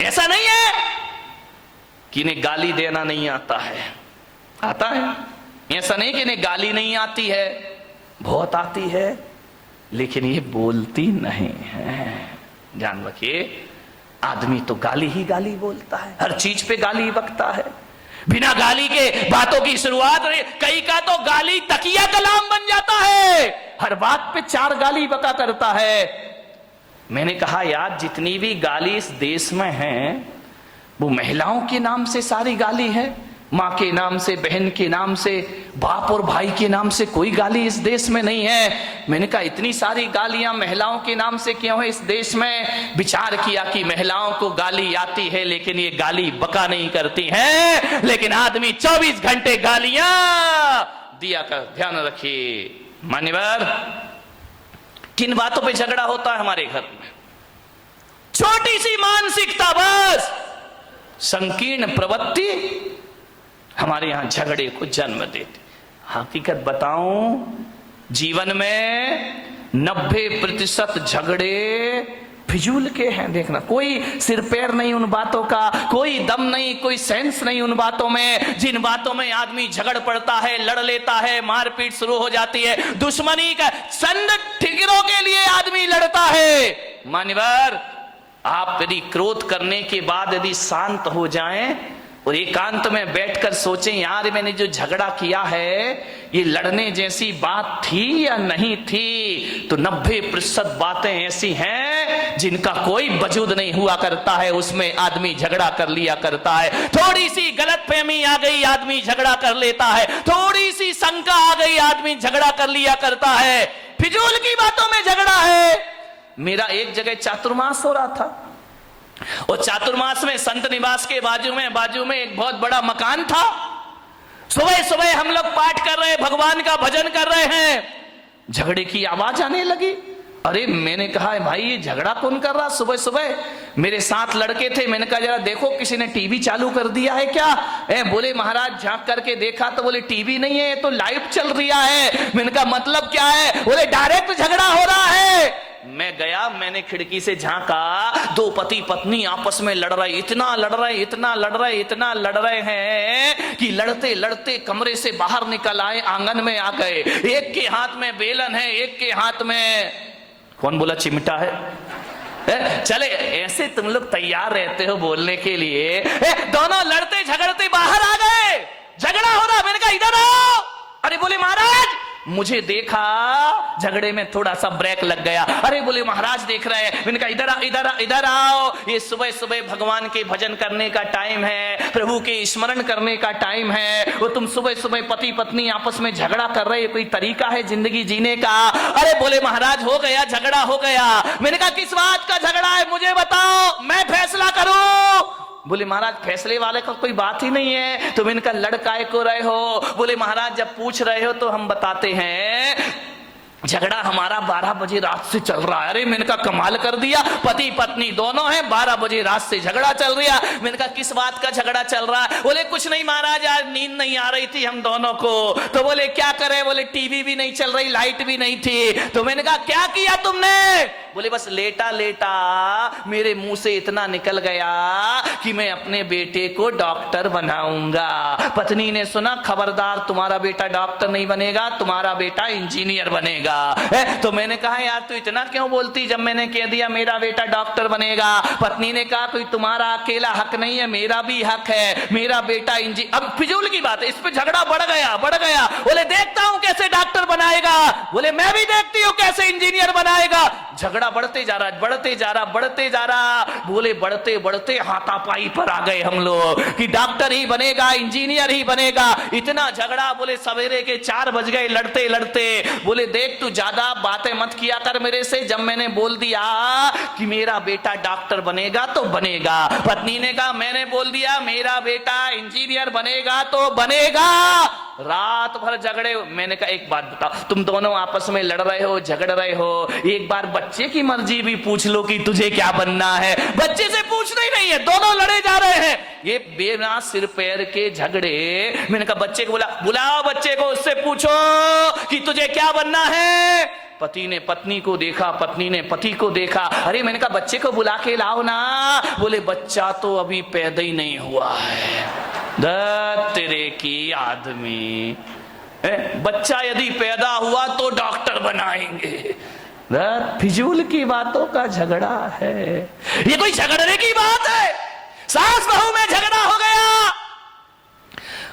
ऐसा नहीं है कि इन्हें गाली देना नहीं आता है, आता है। ऐसा नहीं कि इन्हें गाली नहीं आती है, बहुत आती है, लेकिन ये बोलती नहीं है। जान रखिए, आदमी तो गाली ही गाली बोलता है, हर चीज पे गाली बकता है, बिना गाली के बातों की शुरुआत। कई का तो गाली तकिया कलाम बन जाता है, हर बात पे 4 गाली बका करता है। मैंने कहा यार, जितनी भी गाली इस देश में है वो महिलाओं के नाम से सारी गाली है, माँ के नाम से, बहन के नाम से, बाप और भाई के नाम से कोई गाली इस देश में नहीं है। मैंने कहा इतनी सारी गालियां महिलाओं के नाम से क्यों है इस देश में? विचार किया कि महिलाओं को गाली आती है लेकिन ये गाली बका नहीं करती हैं, लेकिन आदमी 24 घंटे गालियां दिया कर। ध्यान रखिए मान्यवर, किन बातों पे झगड़ा होता है हमारे घर में? छोटी सी मानसिकता, बस संकीर्ण प्रवृत्ति हमारे यहां झगड़े को जन्म देती। हकीकत बताऊं, जीवन में 90% झगड़े फिजूल के हैं। देखना, कोई सिर पैर नहीं उन बातों का, कोई दम नहीं, कोई सेंस नहीं उन बातों में। जिन बातों में आदमी झगड़ पड़ता है, लड़ लेता है, मारपीट शुरू हो जाती है, दुश्मनी का चंद ठिकरों के लिए आदमी लड़ता है। मान्यवर, आप यदि क्रोध करने के बाद यदि शांत हो जाएं और एकांत में बैठकर सोचें, यार मैंने जो झगड़ा किया है ये लड़ने जैसी बात थी या नहीं थी, तो 90% बातें ऐसी हैं जिनका कोई वजूद नहीं हुआ करता है, उसमें आदमी झगड़ा कर लिया करता है। थोड़ी सी गलतफहमी आ गई, आदमी झगड़ा कर लेता है, थोड़ी सी शंका आ गई, आदमी झगड़ा कर लिया करता है। फिजूल की बातों में झगड़ा है। मेरा एक जगह चातुर्मास हो रहा था, और चातुर्मास में संत निवास के बाजू में एक बहुत बड़ा मकान था। सुबह सुबह हम लोग पाठ कर रहे हैं, भगवान का भजन कर रहे हैं, झगड़े की आवाज आने लगी। अरे मैंने कहा भाई ये झगड़ा कौन कर रहा सुबह सुबह? मेरे साथ लड़के थे, मैंने कहा जरा देखो किसी ने टीवी चालू कर दिया है क्या? बोले महाराज झांक करके देखा तो बोले टीवी नहीं है, ये तो लाइव चल रहा है। मैंने कहा मतलब क्या है? बोले डायरेक्ट झगड़ा हो रहा है। मैं गया, मैंने खिड़की से झांका, 2 पति पत्नी आपस में लड़ रहे, इतना लड़ रहे हैं कि लड़ते लड़ते कमरे से बाहर निकल आए, आंगन में आ गए। एक के हाथ में बेलन है, एक के हाथ में कौन बोला चिमटा है। चले ऐसे तुम लोग तैयार रहते हो बोलने के लिए। दोनों लड़ते झगड़ते बाहर आ गए, झगड़ा हो रहा। मैंने कहा इधर आओ। अरे बोले महाराज, मुझे देखा, झगड़े में थोड़ा सा ब्रेक लग गया। अरे बोले महाराज देख रहे हैं। मैंने कहा इधर आओ, ये सुबह सुबह भगवान के भजन करने का टाइम है, प्रभु के स्मरण करने का टाइम है, वो तुम सुबह सुबह पति पत्नी आपस में झगड़ा कर रहे, कोई तरीका है जिंदगी जीने का? अरे बोले महाराज हो गया, झगड़ा हो गया। मैंने कहा किस बात का झगड़ा है मुझे बताओ, मैं फैसला करूं। बोले महाराज फैसले वाले का कोई बात ही नहीं है, तुम इनका लड़काए को रहे हो। बोले महाराज जब पूछ रहे हो तो हम बताते हैं, झगड़ा हमारा 12 बजे रात से चल रहा है। अरे मैंने कहा कमाल कर दिया, पति पत्नी दोनों हैं, 12 बजे रात से झगड़ा चल रहा। मैंने कहा किस बात का झगड़ा चल रहा है? बोले कुछ नहीं महाराज, आज नींद नहीं आ रही थी हम दोनों को। तो बोले क्या करे? बोले टीवी भी नहीं चल रही, लाइट भी नहीं थी। तो मैंने कहा क्या किया तुमने? बोले बस लेटा लेटा मेरे मुंह से इतना निकल गया कि मैं अपने बेटे को डॉक्टर बनाऊंगा। पत्नी ने सुना, खबरदार तुम्हारा बेटा डॉक्टर नहीं बनेगा, तुम्हारा बेटा इंजीनियर बनेगा। तो मैंने कहा यार तू इतना क्यों बोलती, जब मैंने कह दिया मेरा बेटा डॉक्टर बनेगा। पत्नी ने कहा कोई तुम्हारा अकेला हक नहीं है, मेरा भी हक है, मेरा बेटा इंजीनियर। अब फिजूल की बात है, इस पे झगड़ा बढ़ गया। बोले देखता हूं कैसे डॉक्टर बनाएगा। बोले मैं भी देखती हूं कैसे इंजीनियर बनाएगा। झगड़ा बढ़ते जा रहा। बोले बढ़ते बढ़ते हाथापाई पर आ गए हम लोग कि डॉक्टर ही बनेगा, इंजीनियर ही बनेगा। इतना झगड़ा, बोले सवेरे के 4 बज गए लड़ते लड़ते। बोले देख तू ज्यादा बातें मत किया कर मेरे से, जब मैंने बोल दिया कि मेरा बेटा डॉक्टर बनेगा तो बनेगा। पत्नी ने कहा मैंने बोल दिया मेरा बेटा इंजीनियर बनेगा तो बनेगा। रात भर झगड़े। मैंने कहा एक बात बताओ, तुम दोनों आपस में लड़ रहे हो, झगड़ रहे हो, एक बार बच्चे की मर्जी भी पूछ लो कि तुझे क्या बनना है। बच्चे से पूछना ही नहीं है, दोनों लड़े जा रहे हैं, ये बिना सिर पैर के झगड़े। मैंने कहा बच्चे को बुलाओ बच्चे को, उससे पूछो कि तुझे क्या बनना है। पति ने पत्नी को देखा, पत्नी ने पति को देखा। अरे मैंने कहा बच्चे को बुला के लाओ ना। बोले बच्चा तो अभी पैदा ही नहीं हुआ है। तेरे की आदमी, बच्चा यदि पैदा हुआ तो डॉक्टर बनाएंगे। फिजूल की बातों का झगड़ा है। ये कोई झगड़ने की बात है? सास बहू में झगड़ा हो गया।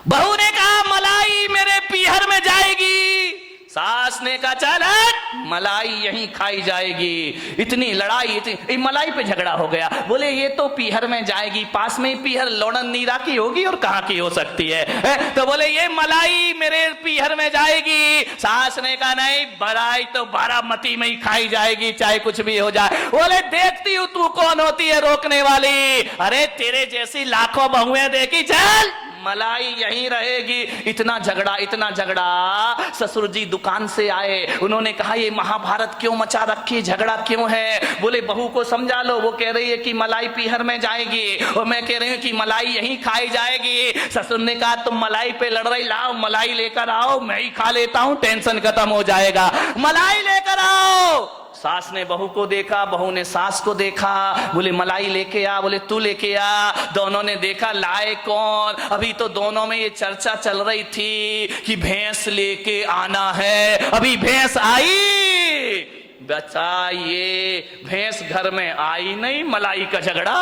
बहू ने कहा मलाई मेरे पीहर में जाएगी, सास ने कहा चल मलाई यहीं खाई जाएगी। इतनी लड़ाई, इतनी मलाई पे झगड़ा हो गया। बोले ये तो पीहर में जाएगी, पास में ही पीहर लोणन नीरा की होगी और कहां की हो सकती है? तो बोले ये मलाई मेरे पीहर में जाएगी। सास ने कहा नहीं, मलाई तो बारामती में ही खाई जाएगी, चाहे कुछ भी हो जाए। बोले देखती हूं तू कौन होती है रोकने वाली। अरे तेरे जैसी लाखों बहुएं देखी, चल मलाई यहीं रहेगी। इतना झगड़ा, इतना झगड़ा। ससुर जी दुकान से आए, उन्होंने कहा ये महाभारत क्यों मचा रखी, झगड़ा क्यों है? बोले बहू को समझा लो, वो कह रही है कि मलाई पीहर में जाएगी और मैं कह रही हूँ कि मलाई यहीं खाई जाएगी। ससुर ने कहा तुम मलाई पे लड़ रही, लाओ मलाई लेकर आओ, मैं ही खा लेता हूँ, टेंशन खत्म हो जाएगा। मलाई लेकर आओ। सास ने बहू को देखा, बहू ने सास को देखा। बोले मलाई लेके आ, बोले तू लेके आ। दोनों ने देखा लाए कौन। अभी तो दोनों में ये चर्चा चल रही थी कि भैंस लेके आना है। अभी भैंस आई, बचा ये भैंस घर में आई नहीं, मलाई का झगड़ा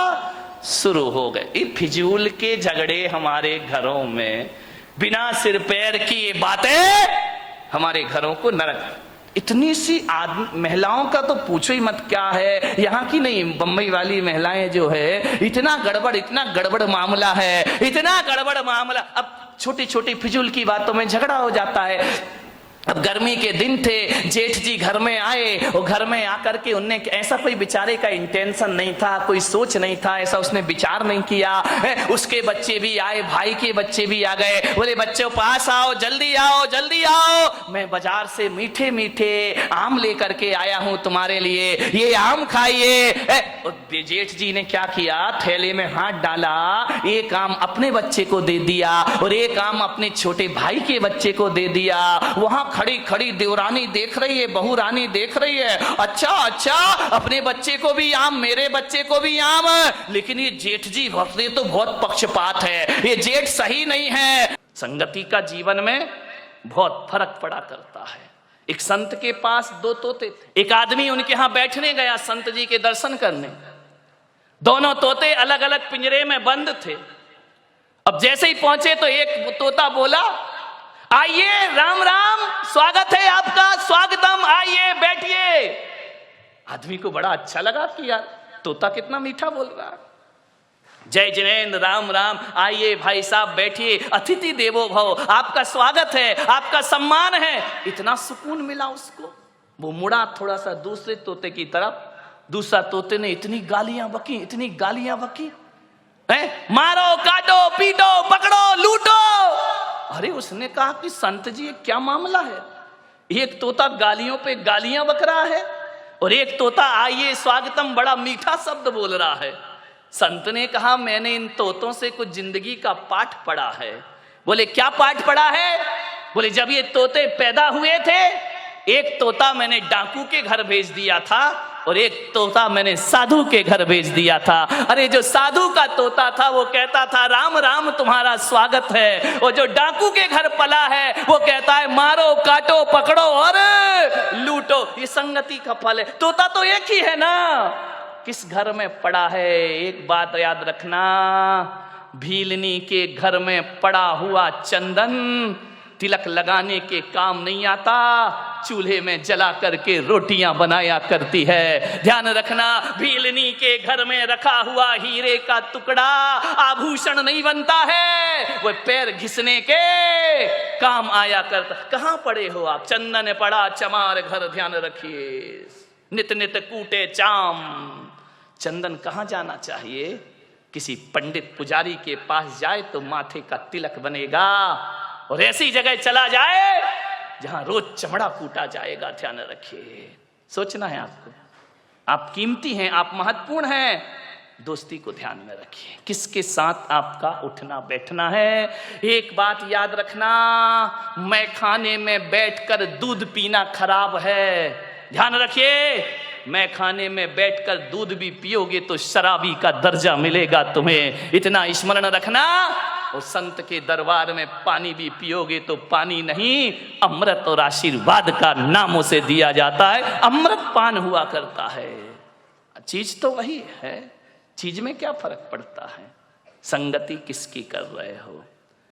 शुरू हो गए। ये फिजूल के झगड़े हमारे घरों में, बिना सिर पैर की ये बातें हमारे घरों को नरक। इतनी सी महिलाओं का तो पूछो ही मत क्या है। यहाँ की नहीं, बम्बई वाली महिलाएं जो है, इतना गड़बड़ मामला है, इतना गड़बड़ मामला। अब छोटी छोटी फिजूल की बातों में झगड़ा हो जाता है। अब गर्मी के दिन थे, जेठ जी घर में आए और घर में आकर के उनने ऐसा कोई बेचारे का इंटेंशन नहीं था, कोई सोच नहीं था, ऐसा उसने विचार नहीं किया। उसके बच्चे भी आए, भाई के बच्चे भी आ गए। बोले बच्चों पास आओ, जल्दी आओ, जल्दी आओ, मैं बाजार से मीठे मीठे आम लेकर के आया हूं तुम्हारे लिए, ये आम खाइए। जेठ जी ने क्या किया, थैले में हाथ डाला, एक आम अपने बच्चे को दे दिया और एक आम अपने छोटे भाई के बच्चे को दे दिया। वहां खड़ी खड़ी देवरानी देख रही है, बहू रानी देख रही है, अच्छा अच्छा अपने बच्चे को भी आम, मेरे बच्चे को भी आम। लेकिन ये जेठ जी ये तो बहुत पक्षपात है, ये जेठ सही नहीं है। संगति का जीवन में बहुत फर्क पड़ा करता है। एक संत के पास दो तोते थे। एक आदमी उनके यहां बैठने गया संत जी के दर्शन करने। दोनों तोते अलग अलग पिंजरे में बंद थे। अब जैसे ही पहुंचे तो एक तोता बोला आइए, राम राम, स्वागत है आपका, स्वागतम, आइए बैठिए। आदमी को बड़ा अच्छा लगा कि यार तोता कितना मीठा बोल रहा है। जय जिनेन्द्र, राम राम, आइए भाई साहब बैठिए, अतिथि देवो भव, आपका स्वागत है, आपका सम्मान है। इतना सुकून मिला उसको। वो मुड़ा थोड़ा सा दूसरे तोते की तरफ। दूसरा तोते ने इतनी गालियां बकी, इतनी गालियां बकी, मारो, काटो, पीटो, पकड़ो, लूटो। अरे उसने कहा कि संत जी क्या मामला है? एक तोता गालियों पे गालियां बक रहा है और एक तोता आइए स्वागतम बड़ा मीठा शब्द बोल रहा है। संत ने कहा मैंने इन तोतों से कुछ जिंदगी का पाठ पढ़ा है। बोले क्या पाठ पढ़ा है? बोले जब ये तोते पैदा हुए थे, एक तोता मैंने डाकू के घर भेज दिया था और एक तोता मैंने साधु के घर भेज दिया था। अरे जो साधु का तोता था वो कहता था राम राम तुम्हारा स्वागत है, और जो डाकू के घर पला है वो कहता है मारो, काटो, पकड़ो और लूटो। ये संगति का फल है। तोता तो एक ही है ना, किस घर में पड़ा है? एक बात याद रखना, भीलनी के घर में पड़ा हुआ चंदन तिलक लगाने के काम नहीं आता, चूल्हे में जला करके रोटियां बनाया करती है। ध्यान रखना, भीलनी के घर में रखा हुआ हीरे का टुकड़ा आभूषण नहीं बनता है, वो पैर घिसने के काम आया करता। कहां पड़े हो आप? चंदन पड़ा चमार घर, ध्यान रखिए, नित नित कूटे चाम। चंदन कहां जाना चाहिए? किसी पंडित पुजारी के पास जाए तो माथे का तिलक बनेगा, और ऐसी जगह चला जाए जहां रोज चमड़ा कूटा जाएगा। ध्यान रखिए, सोचना है आपको, आप कीमती हैं, आप महत्वपूर्ण हैं। दोस्ती को ध्यान में रखिए, किसके साथ आपका उठना बैठना है। एक बात याद रखना, मैं खाने में बैठकर दूध पीना खराब है, ध्यान रखिए, मैं खाने में बैठकर दूध भी पियोगे तो शराबी का दर्जा मिलेगा तुम्हें। इतना स्मरण रखना। और संत के दरबार में पानी भी पियोगे तो पानी नहीं, अमृत और आशीर्वाद का नाम उसे दिया जाता है। अमृत पान हुआ करता है। चीज तो वही है, चीज में क्या फर्क पड़ता है? संगति किसकी कर रहे हो?